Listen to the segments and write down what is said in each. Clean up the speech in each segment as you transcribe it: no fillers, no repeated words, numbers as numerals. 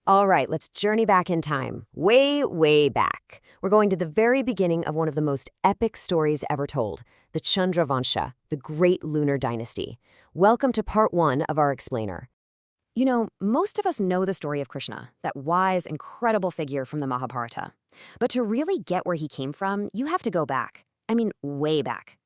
All right, let's journey back in time. Way, way back. We're going to the very beginning of one of the most epic stories ever told, the Chandravansha, the great Lunar Dynasty. Welcome to part one of our explainer. You know, most of us know the story of Krishna, that wise, incredible figure from the Mahabharata. But to really get where he came from, you have to go back. I mean, way back.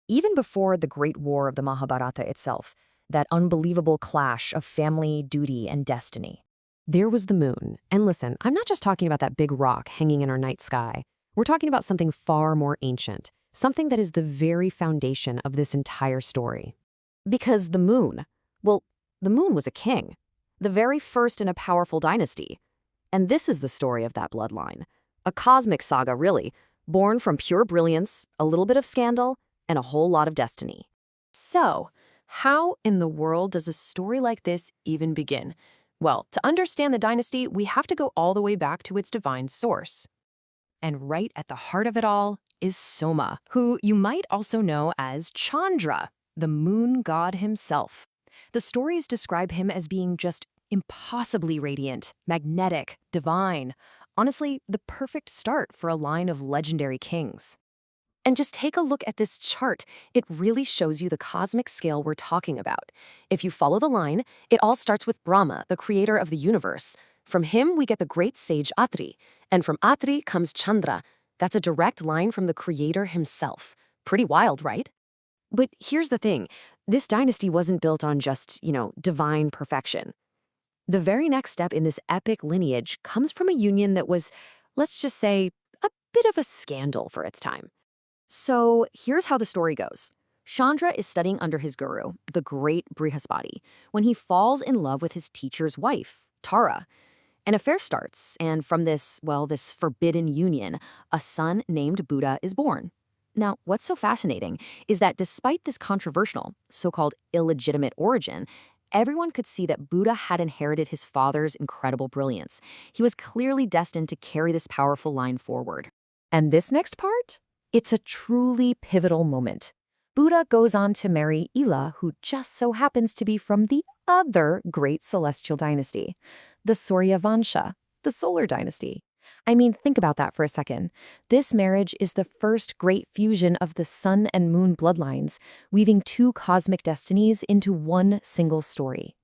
Even before the Great War of the Mahabharata itself, that unbelievable clash of family, duty, and destiny. There was the moon. And listen, I'm not just talking about that big rock hanging in our night sky. We're talking about something far more ancient, something that is the very foundation of this entire story. Because well, the moon was a king, the very first in a powerful dynasty. And this is the story of that bloodline. A cosmic saga, really, born from pure brilliance, a little bit of scandal, and a whole lot of destiny. So, how in the world does a story like this even begin? Well, to understand the dynasty, we have to go all the way back to its divine source. And right at the heart of it all is Soma, who you might also know as Chandra, the moon god himself. The stories describe him as being just impossibly radiant, magnetic, divine. Honestly, the perfect start for a line of legendary kings. And just take a look at this chart. It really shows you the cosmic scale we're talking about. If you follow the line, it all starts with Brahma, the creator of the universe. From him, we get the great sage Atri. And from Atri comes Chandra. That's a direct line from the creator himself. Pretty wild, right? But here's the thing. This dynasty wasn't built on just, divine perfection. The very next step in this epic lineage comes from a union that was, let's just say, a bit of a scandal for its time. So here's how the story goes. Chandra is studying under his guru, the great Brihaspati, when he falls in love with his teacher's wife, Tara. An affair starts, and from this forbidden union, a son named Budha is born. Now, what's so fascinating is that despite this controversial, so-called illegitimate origin, everyone could see that Budha had inherited his father's incredible brilliance. He was clearly destined to carry this powerful line forward. And this next part? It's a truly pivotal moment. Budha goes on to marry Ila, who just so happens to be from the other great celestial dynasty, the Suryavansha, the Solar Dynasty. I mean, think about that for a second. This marriage is the first great fusion of the sun and moon bloodlines, weaving two cosmic destinies into one single story.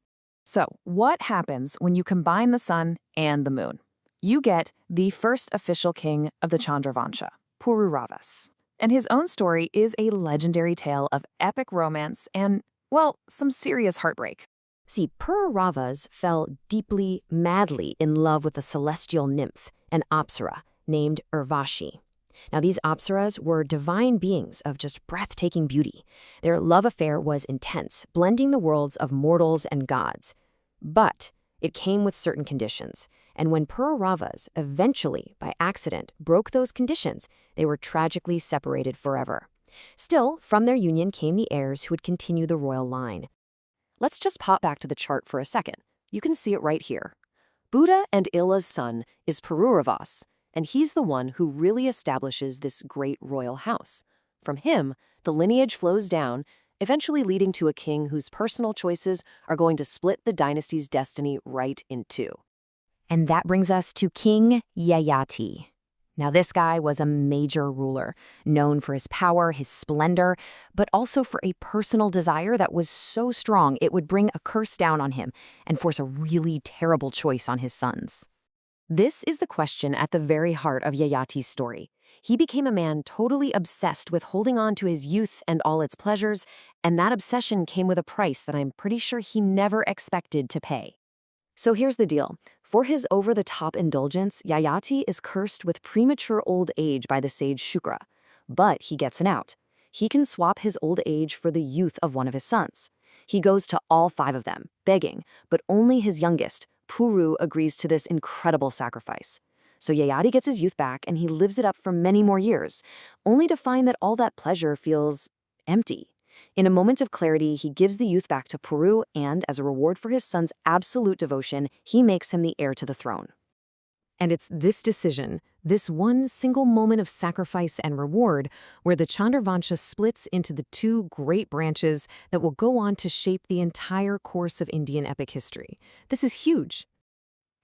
So, what happens when you combine the sun and the moon? You get the first official king of the Chandravansha, Pururavas. And his own story is a legendary tale of epic romance and, some serious heartbreak. See, Pururavas fell deeply, madly in love with a celestial nymph, an apsara, named Urvashi. Now, these apsaras were divine beings of just breathtaking beauty. Their love affair was intense, blending the worlds of mortals and gods. But it came with certain conditions. And when Pururavas eventually, by accident, broke those conditions, they were tragically separated forever. Still, from their union came the heirs who would continue the royal line. Let's just pop back to the chart for a second. You can see it right here. Budha and Ila's son is Pururavas, and he's the one who really establishes this great royal house. From him, the lineage flows down, eventually leading to a king whose personal choices are going to split the dynasty's destiny right in two. And that brings us to King Yayati. Now, this guy was a major ruler, known for his power, his splendor, but also for a personal desire that was so strong it would bring a curse down on him and force a really terrible choice on his sons. This is the question at the very heart of Yayati's story. He became a man totally obsessed with holding on to his youth and all its pleasures, and that obsession came with a price that I'm pretty sure he never expected to pay. So here's the deal. For his over-the-top indulgence, Yayati is cursed with premature old age by the sage Shukra. But he gets an out. He can swap his old age for the youth of one of his sons. He goes to all 5 of them, begging, but only his youngest, Puru, agrees to this incredible sacrifice. So Yayati gets his youth back and he lives it up for many more years, only to find that all that pleasure feels empty. In a moment of clarity, he gives the youth back to Puru, and as a reward for his son's absolute devotion, he makes him the heir to the throne. And it's this decision, this one single moment of sacrifice and reward, where the Chandravansha splits into the 2 great branches that will go on to shape the entire course of Indian epic history. This is huge.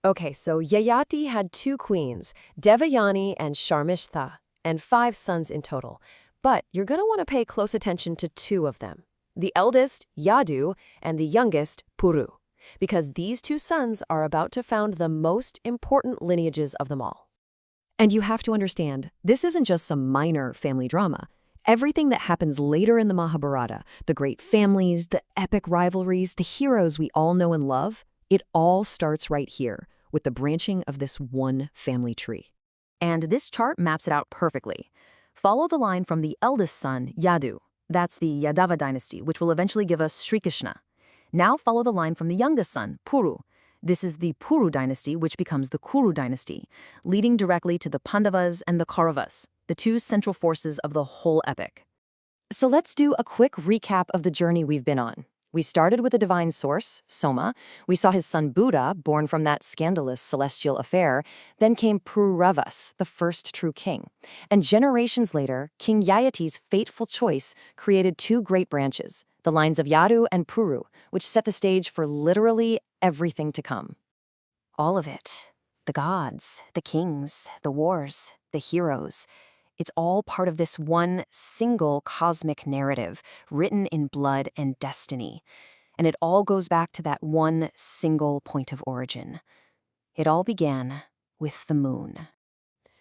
Okay, so Yayati had two queens, Devayani and Sharmishtha, and 5 sons in total. But you're going to want to pay close attention to 2 of them. The eldest, Yadu, and the youngest, Puru, because these 2 sons are about to found the most important lineages of them all. And you have to understand, this isn't just some minor family drama. Everything that happens later in the Mahabharata, the great families, the epic rivalries, the heroes we all know and love, it all starts right here, with the branching of this one family tree. And this chart maps it out perfectly. Follow the line from the eldest son, Yadu. That's the Yadava dynasty, which will eventually give us Sri Krishna. Now follow the line from the youngest son, Puru. This is the Puru dynasty, which becomes the Kuru dynasty, leading directly to the Pandavas and the Kauravas, the 2 central forces of the whole epic. So let's do a quick recap of the journey we've been on. We started with a divine source, Soma. We saw his son Buddha, born from that scandalous celestial affair. Then came Pururavas, the first true king. And generations later, King Yayati's fateful choice created 2 great branches, the lines of Yadu and Puru, which set the stage for literally everything to come. All of it. The gods, the kings, the wars, the heroes. It's all part of this one single cosmic narrative written in blood and destiny. And it all goes back to that one single point of origin. It all began with the moon.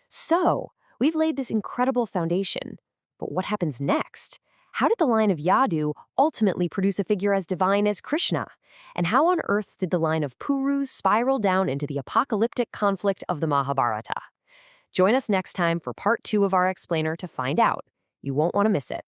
So, we've laid this incredible foundation. But what happens next? How did the line of Yadu ultimately produce a figure as divine as Krishna? And how on earth did the line of Purus spiral down into the apocalyptic conflict of the Mahabharata? Join us next time for part 2 of our explainer to find out. You won't want to miss it.